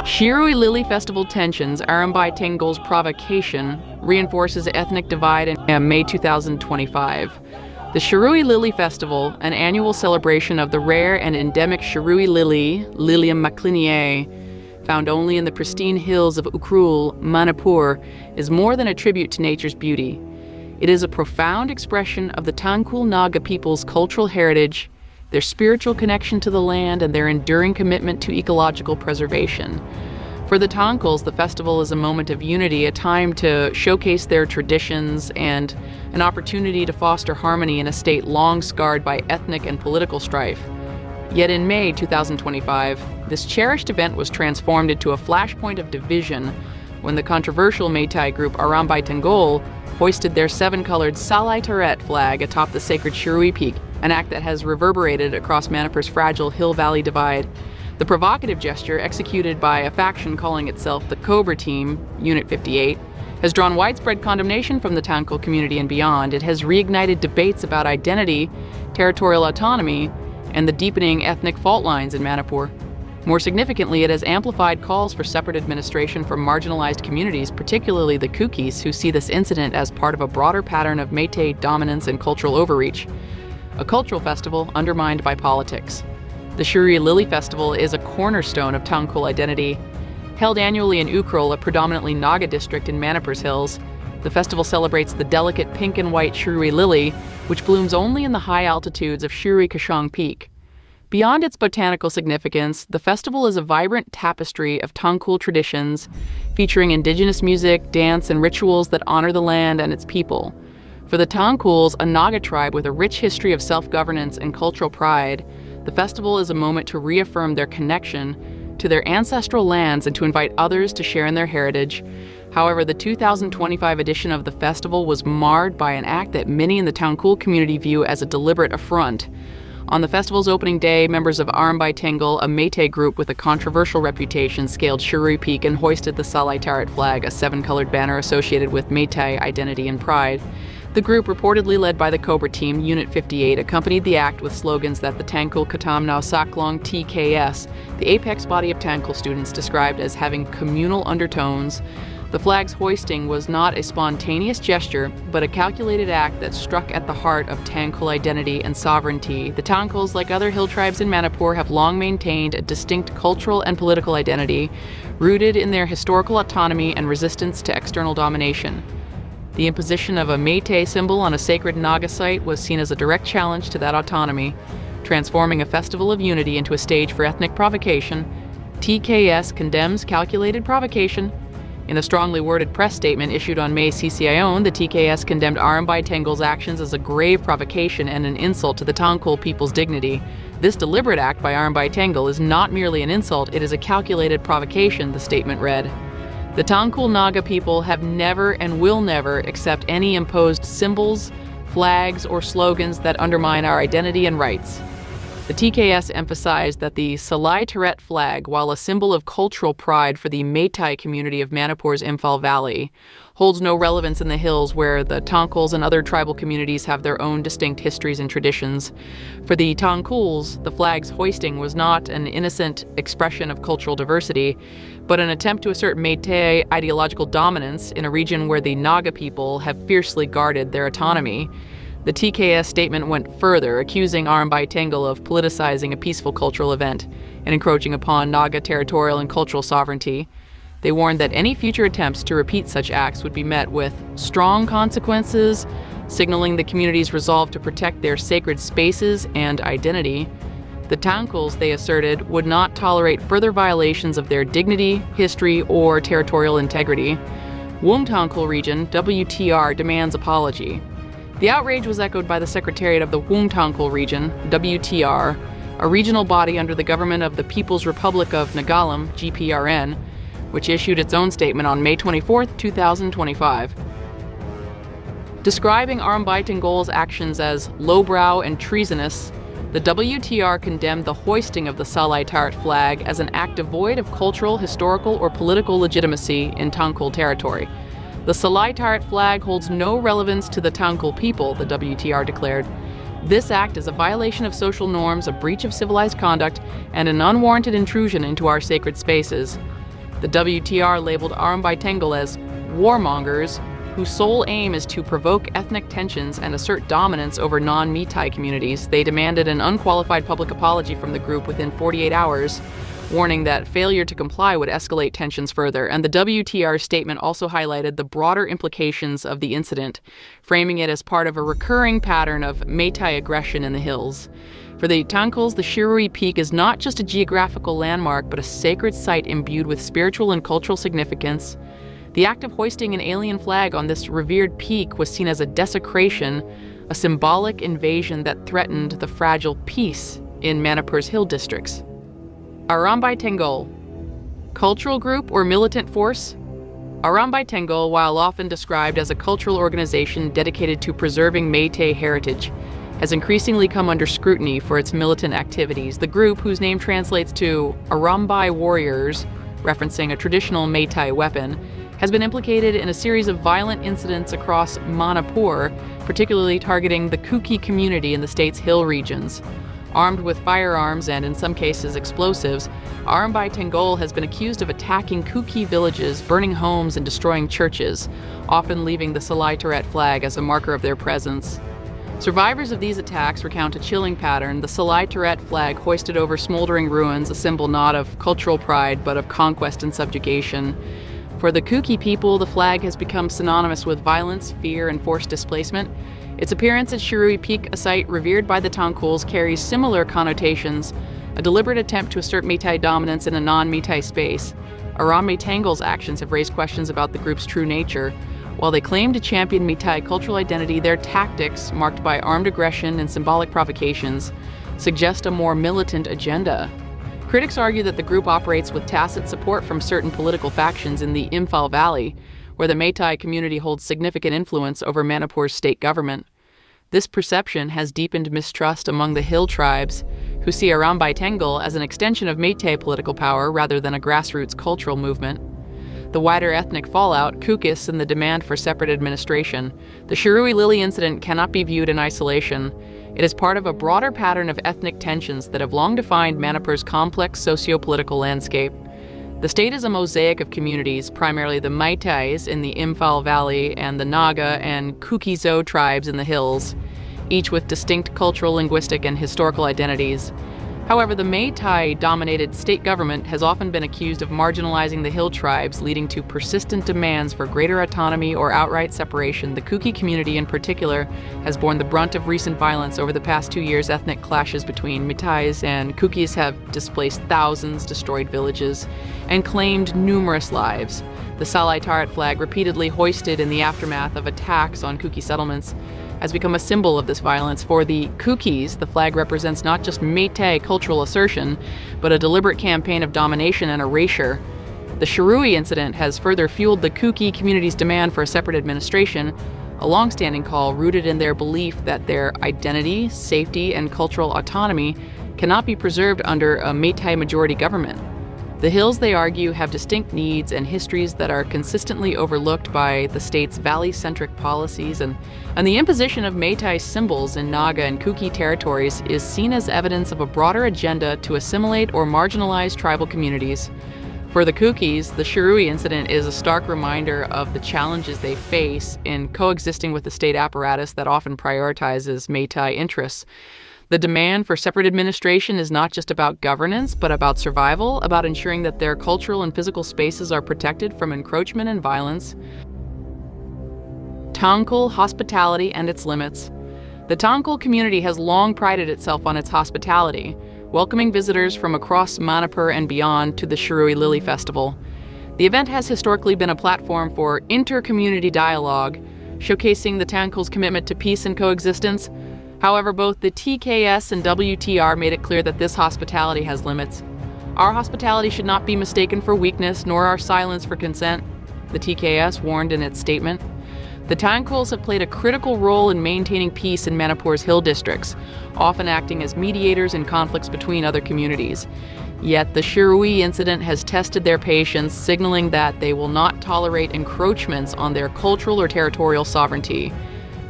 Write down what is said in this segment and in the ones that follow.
Shirui Lily Festival tensions, Arambai Tangle's provocation, reinforces ethnic divide in May 2025. The Shirui Lily Festival, an annual celebration of the rare and endemic Shirui lily, Lilium macliniae, found only in the pristine hills of Ukhrul, Manipur, is more than a tribute to nature's beauty. It is a profound expression of the Tangkhul Naga people's cultural heritage, their spiritual connection to the land, and their enduring commitment to ecological preservation. For the Tonkkuls, the festival is a moment of unity, a time to showcase their traditions, and an opportunity to foster harmony in a state long scarred by ethnic and political strife. Yet in May 2025, this cherished event was transformed into a flashpoint of division when the controversial Meitei group Arami Tangle hoisted their seven-colored Salai Taret flag atop the sacred Shirui Peak, an act that has reverberated across Manipur's fragile hill-valley divide. The provocative gesture, executed by a faction calling itself the Cobra Team, Unit 58, has drawn widespread condemnation from the Tangkhul community and beyond. It has reignited debates about identity, territorial autonomy, and the deepening ethnic fault lines in Manipur. More significantly, it has amplified calls for separate administration from marginalized communities, particularly the Kukis, who see this incident as part of a broader pattern of Meitei dominance and cultural overreach. A cultural festival undermined by politics. The Shirui Lily Festival is a cornerstone of Tangkhul identity. Held annually in Ukhrul, a predominantly Naga district in Manipur's hills, the festival celebrates the delicate pink and white Shirui lily, which blooms only in the high altitudes of Shirui Kashang Peak. Beyond its botanical significance, the festival is a vibrant tapestry of Tangkhul traditions, featuring indigenous music, dance, and rituals that honor the land and its people. For the Tangkhuls, a Naga tribe with a rich history of self-governance and cultural pride, the festival is a moment to reaffirm their connection to their ancestral lands and to invite others to share in their heritage. However, the 2025 edition of the festival was marred by an act that many in the Tangkhul community view as a deliberate affront. On the festival's opening day, members of Arami Tangle, a Meitei group with a controversial reputation, scaled Shirui Peak and hoisted the Salai Taret flag, a seven-colored banner associated with Meitei identity and pride. The group, reportedly led by the Cobra Team, Unit 58, accompanied the act with slogans that the Tangkhul Katam Nao Saklong TKS, the apex body of Tangkhul students, described as having communal undertones. The flag's hoisting was not a spontaneous gesture, but a calculated act that struck at the heart of Tangkhul identity and sovereignty. The Tangkhuls, like other hill tribes in Manipur, have long maintained a distinct cultural and political identity, rooted in their historical autonomy and resistance to external domination. The imposition of a Meitei symbol on a sacred Naga site was seen as a direct challenge to that autonomy, transforming a festival of unity into a stage for ethnic provocation. TKS condemns calculated provocation. In a strongly worded press statement issued on May CCION, the TKS condemned Arami Tangle's actions as a grave provocation and an insult to the Tangkhul people's dignity. This deliberate act by Arami Tangle is not merely an insult, it is a calculated provocation, the statement read. The Tangkhul Naga people have never and will never accept any imposed symbols, flags, or slogans that undermine our identity and rights. The TKS emphasized that the Salai Taret flag, while a symbol of cultural pride for the Meitei community of Manipur's Imphal Valley, holds no relevance in the hills where the Tonkkuls and other tribal communities have their own distinct histories and traditions. For the Tonkkuls, the flag's hoisting was not an innocent expression of cultural diversity, but an attempt to assert Meitei ideological dominance in a region where the Naga people have fiercely guarded their autonomy. The TKS statement went further, accusing Arami Tangle of politicizing a peaceful cultural event and encroaching upon Naga territorial and cultural sovereignty. They warned that any future attempts to repeat such acts would be met with strong consequences, signaling the community's resolve to protect their sacred spaces and identity. The Tangkhuls, they asserted, would not tolerate further violations of their dignity, history, or territorial integrity. Wung Tangkhul region, WTR, demands apology. The outrage was echoed by the Secretariat of the Wung Tangkhul region, WTR, a regional body under the government of the People's Republic of Nagalam, GPRN, which issued its own statement on May 24, 2025. Describing Arami Tangle's actions as lowbrow and treasonous, the WTR condemned the hoisting of the Salai Taret flag as an act devoid of cultural, historical, or political legitimacy in Tangkhul territory. The Salai Taret flag holds no relevance to the Tangkhul people, the WTR declared. This act is a violation of social norms, a breach of civilized conduct, and an unwarranted intrusion into our sacred spaces. The WTR labeled Arami Tangle as warmongers, whose sole aim is to provoke ethnic tensions and assert dominance over non-Meitei communities. They demanded an unqualified public apology from the group within 48 hours, warning that failure to comply would escalate tensions further. And the WTR statement also highlighted the broader implications of the incident, framing it as part of a recurring pattern of Meitei aggression in the hills. For the Tangkhuls, the Shirui peak is not just a geographical landmark, but a sacred site imbued with spiritual and cultural significance. The act of hoisting an alien flag on this revered peak was seen as a desecration, a symbolic invasion that threatened the fragile peace in Manipur's hill districts. Arami Tangle, cultural group or militant force? Arami Tangle, while often described as a cultural organization dedicated to preserving Meitei heritage, has increasingly come under scrutiny for its militant activities. The group, whose name translates to Arambai warriors, referencing a traditional Meitei weapon, has been implicated in a series of violent incidents across Manipur, particularly targeting the Kuki community in the state's hill regions. Armed with firearms and, in some cases, explosives, Arami Tangle has been accused of attacking Kuki villages, burning homes, and destroying churches, often leaving the Salai Turret flag as a marker of their presence. Survivors of these attacks recount a chilling pattern: the Salai Turret flag hoisted over smoldering ruins, a symbol not of cultural pride, but of conquest and subjugation. For the Kuki people, the flag has become synonymous with violence, fear, and forced displacement. Its appearance at Shirui Peak, a site revered by the Tonkkuls, carries similar connotations, a deliberate attempt to assert Meitei dominance in a non-Meitei space. Arami Tangle's actions have raised questions about the group's true nature. While they claim to champion Meitei cultural identity, their tactics, marked by armed aggression and symbolic provocations, suggest a more militant agenda. Critics argue that the group operates with tacit support from certain political factions in the Imphal Valley, where the Meitei community holds significant influence over Manipur's state government. This perception has deepened mistrust among the hill tribes, who see Arami Tangle as an extension of Meitei political power rather than a grassroots cultural movement. The wider ethnic fallout, Kukis, and the demand for separate administration, the Shirui Lily incident cannot be viewed in isolation. It is part of a broader pattern of ethnic tensions that have long defined Manipur's complex socio-political landscape. The state is a mosaic of communities, primarily the Meiteis in the Imphal Valley and the Naga and Kuki-Zo tribes in the hills, each with distinct cultural, linguistic, and historical identities. However, the Meitei-dominated state government has often been accused of marginalizing the hill tribes, leading to persistent demands for greater autonomy or outright separation. The Kuki community in particular has borne the brunt of recent violence over the past 2 years. Ethnic clashes between Meiteis and Kukis have displaced thousands, destroyed villages, and claimed numerous lives. The Salai Turret flag, repeatedly hoisted in the aftermath of attacks on Kuki settlements, has become a symbol of this violence. For the Kukis, the flag represents not just Meitei cultural assertion, but a deliberate campaign of domination and erasure. The Shirui incident has further fueled the Kuki community's demand for a separate administration, a long-standing call rooted in their belief that their identity, safety, and cultural autonomy cannot be preserved under a Meitei majority government. The hills, they argue, have distinct needs and histories that are consistently overlooked by the state's valley-centric policies, and the imposition of Meitei symbols in Naga and Kuki territories is seen as evidence of a broader agenda to assimilate or marginalize tribal communities. For the Kukis, the Shirui incident is a stark reminder of the challenges they face in coexisting with the state apparatus that often prioritizes Meitei interests. The demand for separate administration is not just about governance, but about survival, about ensuring that their cultural and physical spaces are protected from encroachment and violence. Tangkhul hospitality and its limits. The Tangkhul community has long prided itself on its hospitality, welcoming visitors from across Manipur and beyond to the Shirui Lily Festival. The event has historically been a platform for inter-community dialogue, showcasing the Tangkhul's commitment to peace and coexistence. However, both the TKS and WTR made it clear that this hospitality has limits. Our hospitality should not be mistaken for weakness, nor our silence for consent, the TKS warned in its statement. The Tangkhuls have played a critical role in maintaining peace in Manipur's hill districts, often acting as mediators in conflicts between other communities. Yet the Shirui incident has tested their patience, signaling that they will not tolerate encroachments on their cultural or territorial sovereignty.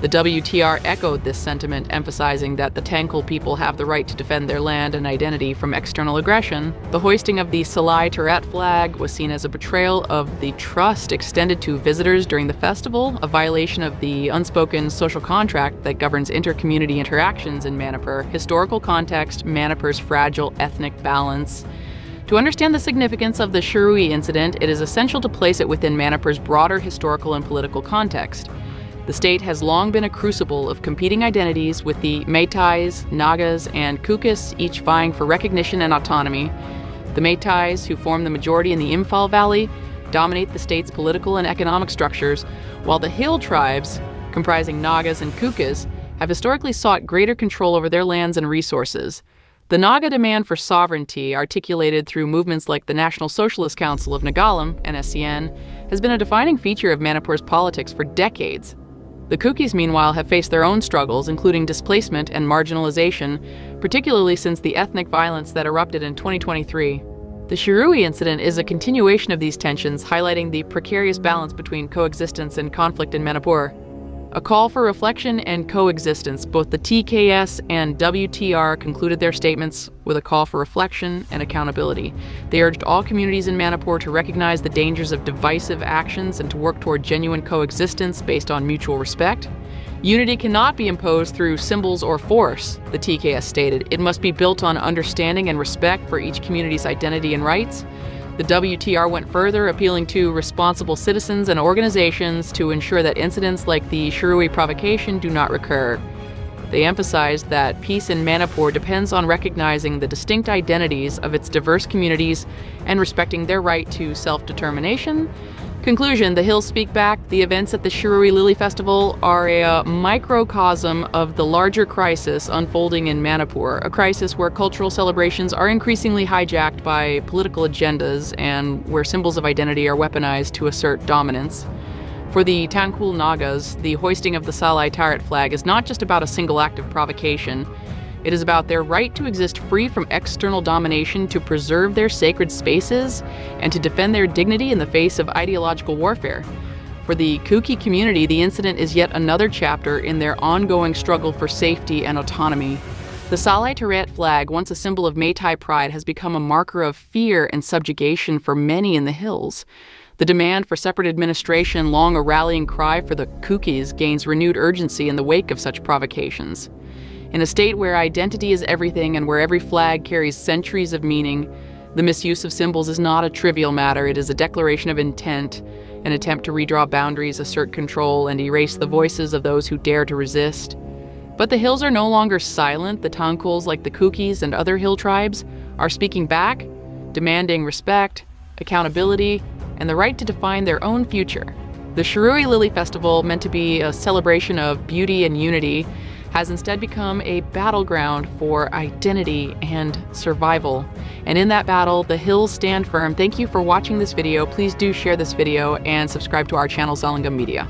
The WTR echoed this sentiment, emphasizing that the Tangkhul people have the right to defend their land and identity from external aggression. The hoisting of the Salai Tarat flag was seen as a betrayal of the trust extended to visitors during the festival, a violation of the unspoken social contract that governs inter-community interactions in Manipur, historical context, Manipur's fragile ethnic balance. To understand the significance of the Shirui incident, it is essential to place it within Manipur's broader historical and political context. The state has long been a crucible of competing identities, with the Meiteis, Nagas, and Kukis each vying for recognition and autonomy. The Meiteis, who form the majority in the Imphal Valley, dominate the state's political and economic structures, while the hill tribes, comprising Nagas and Kukis, have historically sought greater control over their lands and resources. The Naga demand for sovereignty, articulated through movements like the National Socialist Council of Nagalam, Nscn, has been a defining feature of Manipur's politics for decades. The Kukis, meanwhile, have faced their own struggles, including displacement and marginalization, particularly since the ethnic violence that erupted in 2023. The Shirui incident is a continuation of these tensions, highlighting the precarious balance between coexistence and conflict in Manipur. A call for reflection and coexistence. Both the TKS and WTR concluded their statements with a call for reflection and accountability. They urged all communities in Manipur to recognize the dangers of divisive actions and to work toward genuine coexistence based on mutual respect. Unity cannot be imposed through symbols or force, the TKS stated. It must be built on understanding and respect for each community's identity and rights. The WTR went further, appealing to responsible citizens and organizations to ensure that incidents like the Shirui provocation do not recur. They emphasized that peace in Manipur depends on recognizing the distinct identities of its diverse communities and respecting their right to self-determination. Conclusion: the Hills Speak Back. The events at the Shirui Lily Festival are a microcosm of the larger crisis unfolding in Manipur, a crisis where cultural celebrations are increasingly hijacked by political agendas and where symbols of identity are weaponized to assert dominance. For the Tangkhul Nagas, the hoisting of the Salai Tarat flag is not just about a single act of provocation. It is about their right to exist free from external domination, to preserve their sacred spaces, and to defend their dignity in the face of ideological warfare. For the Kuki community, the incident is yet another chapter in their ongoing struggle for safety and autonomy. The Salai Tarat flag, once a symbol of Meitei pride, has become a marker of fear and subjugation for many in the hills. The demand for separate administration, long a rallying cry for the Kukis, gains renewed urgency in the wake of such provocations. In a state where identity is everything and where every flag carries centuries of meaning, the misuse of symbols is not a trivial matter. It is a declaration of intent, an attempt to redraw boundaries, assert control, and erase the voices of those who dare to resist. But the hills are no longer silent. The Tonkkuls, like the Kukis and other hill tribes, are speaking back, demanding respect, accountability, and the right to define their own future. The Shirui Lily Festival, meant to be a celebration of beauty and unity, has instead become a battleground for identity and survival. And in that battle, the hills stand firm. Thank you for watching this video. Please do share this video and subscribe to our channel, ZalengamMedia.